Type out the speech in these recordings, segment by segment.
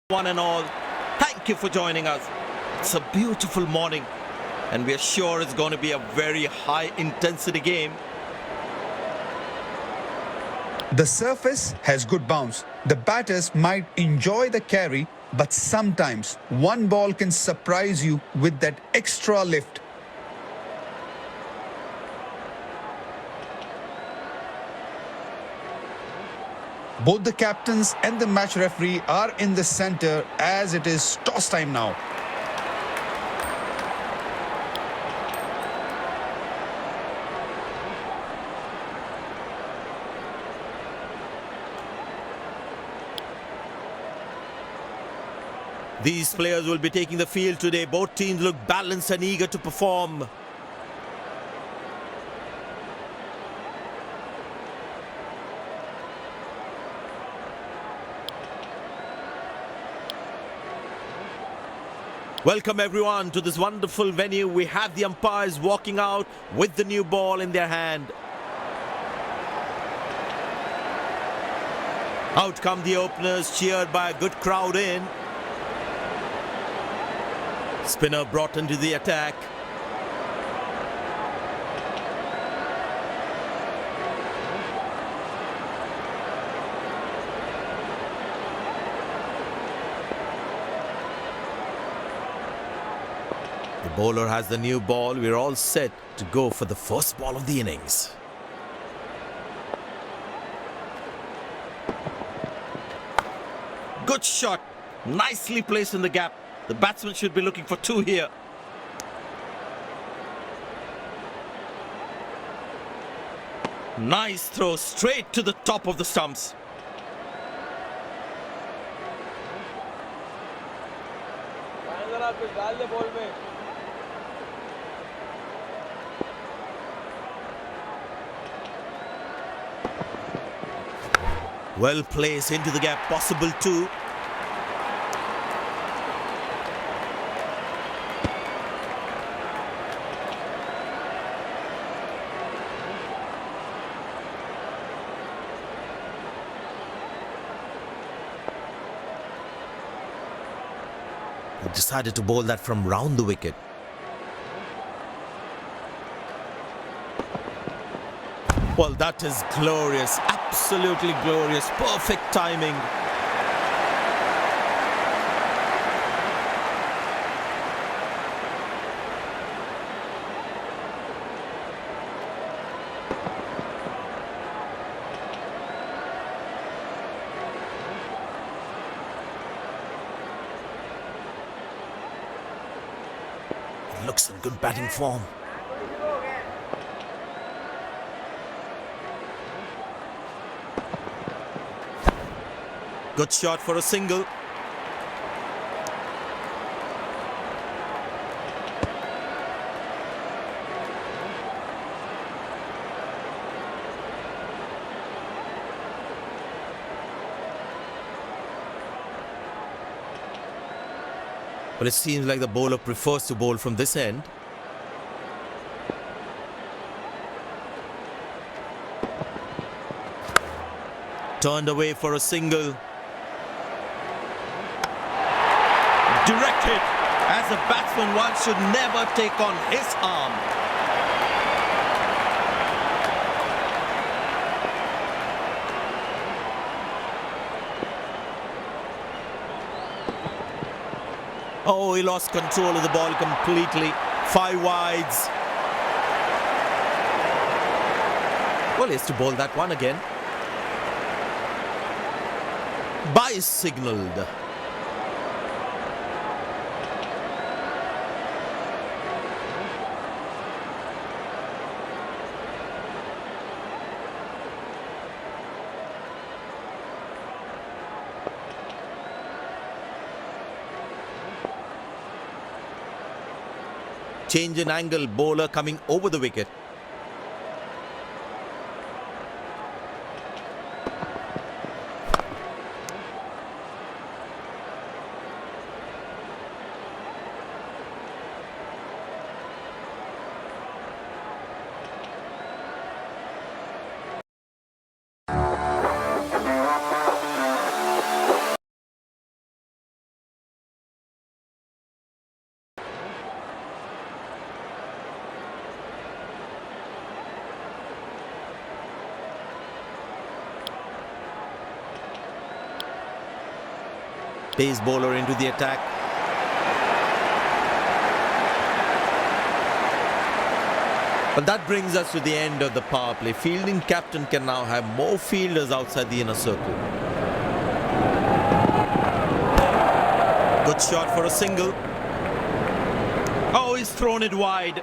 One and all, thank you for joining us. It's a beautiful morning and we are sure it's going to be a very high intensity game. The surface has good bounce. The batters might enjoy the carry, but sometimes one ball can surprise you with that extra lift. Both the captains and the match referee are in the center as it is toss time now. These players will be taking the field today. Both teams look balanced and eager to perform. Welcome everyone to this wonderful venue. We have the umpires walking out with the new ball in their hand. Out come the openers, cheered by a good crowd in. Spinner brought into the attack. The bowler has the new ball. We're all set to go for the first ball of the innings. Good shot. Nicely placed in the gap. The batsman should be looking for two here. Nice throw straight to the top of the stumps. Well placed into the gap, possible two. He decided to bowl that from round the wicket. Well, that is glorious, absolutely glorious, perfect timing. It looks in good batting form. Good shot for a single. But it seems like the bowler prefers to bowl from this end. Turned away for a single. Direct hit. As a batsman, one should never take on his arm. Oh, he lost control of the ball completely. 5 wides. Well, he has to bowl that one again. Bye signalled. Change in angle, bowler coming over the wicket. Pace bowler into the attack. But that brings us to the end of the power play. Fielding captain can now have more fielders outside the inner circle. Good shot for a single. Oh, he's thrown it wide.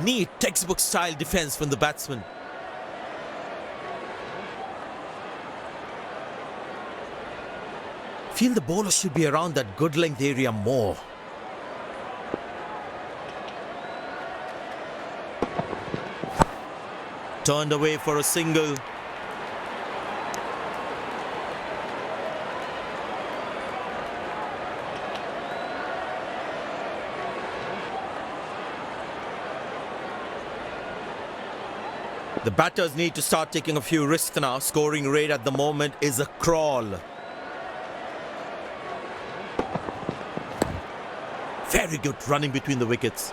Neat textbook style defense from the batsman. Feel the bowler should be around that good length area more. Turned away for a single. The batters need to start taking a few risks now. Scoring rate at the moment is a crawl. Very good running between the wickets.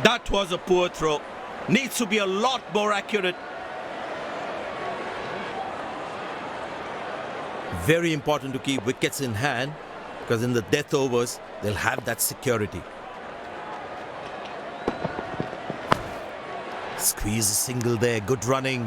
That was a poor throw. Needs to be a lot more accurate. Very important to keep wickets in hand, because in the death overs, they'll have that security. Squeeze a single there, good running.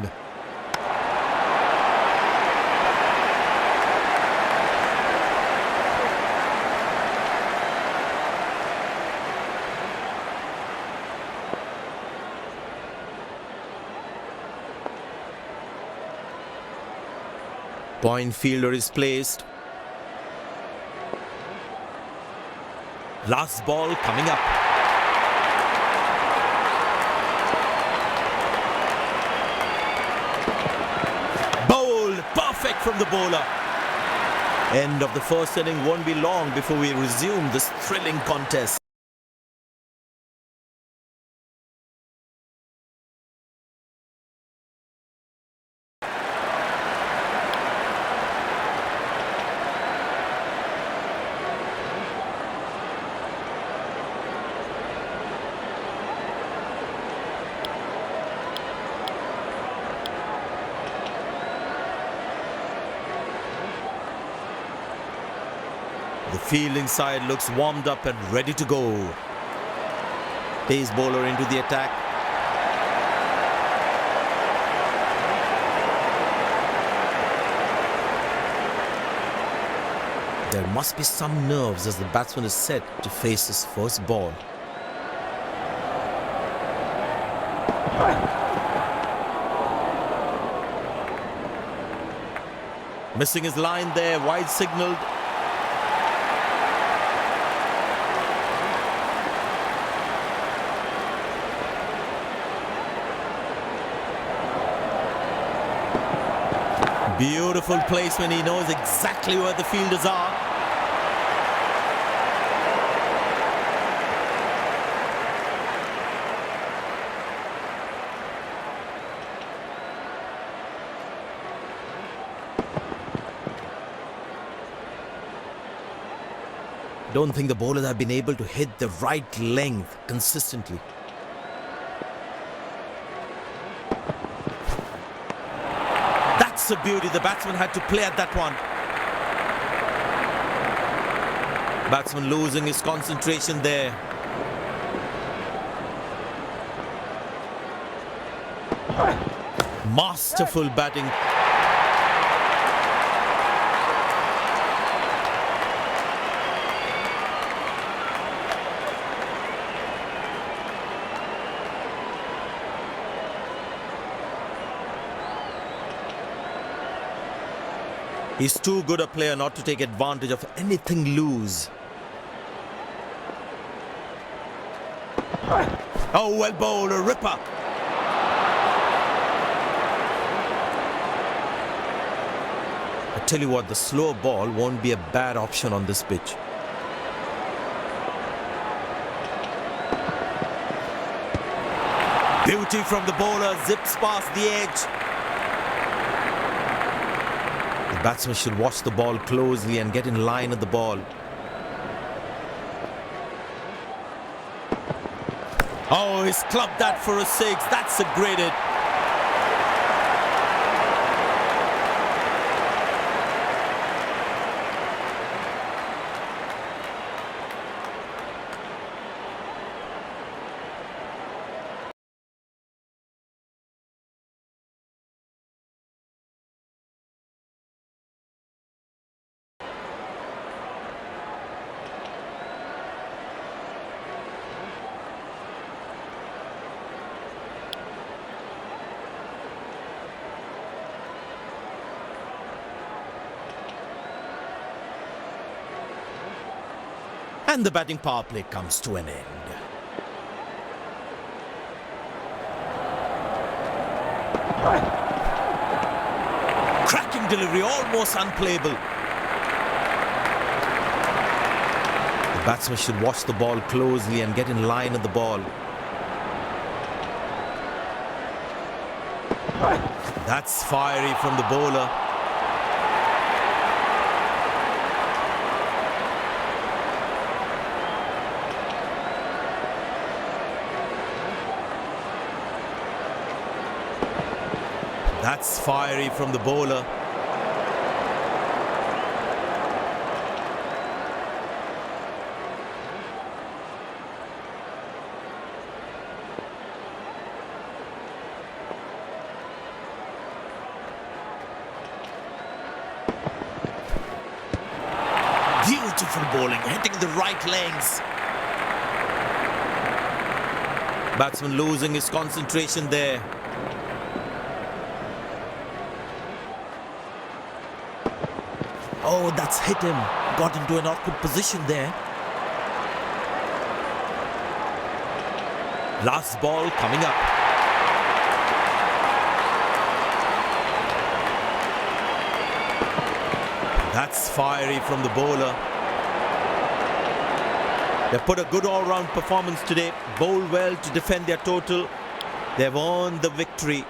Point fielder is placed. Last ball coming up. Perfect from the bowler. End of the first inning won't be long before we resume this thrilling contest. The fielding side looks warmed up and ready to go. Pace bowler into the attack. There must be some nerves as the batsman is set to face his first ball. Missing his line there, wide signalled. Beautiful placement. He knows exactly where the fielders are. Don't think the bowlers have been able to hit the right length consistently. That's a beauty. The batsman had to play at that one. Batsman losing his concentration there. Masterful batting. He's too good a player not to take advantage of anything loose. Oh, well bowled, a ripper. I tell you what, the slow ball won't be a bad option on this pitch. Beauty from the bowler, zips past the edge. The batsman should watch the ball closely and get in line at the ball. Oh, he's clubbed that for a six. That's a great hit. And the batting power play comes to an end. Cracking delivery, almost unplayable. The batsman should watch the ball closely and get in line at the ball. That's fiery from the bowler. That's fiery from the bowler. Beautiful bowling, hitting the right legs. Batsman losing his concentration there. Oh, that's hit him. Got into an awkward position there. Last ball coming up. That's fiery from the bowler. They've put a good all-round performance today. Bowled well to defend their total. They've earned the victory.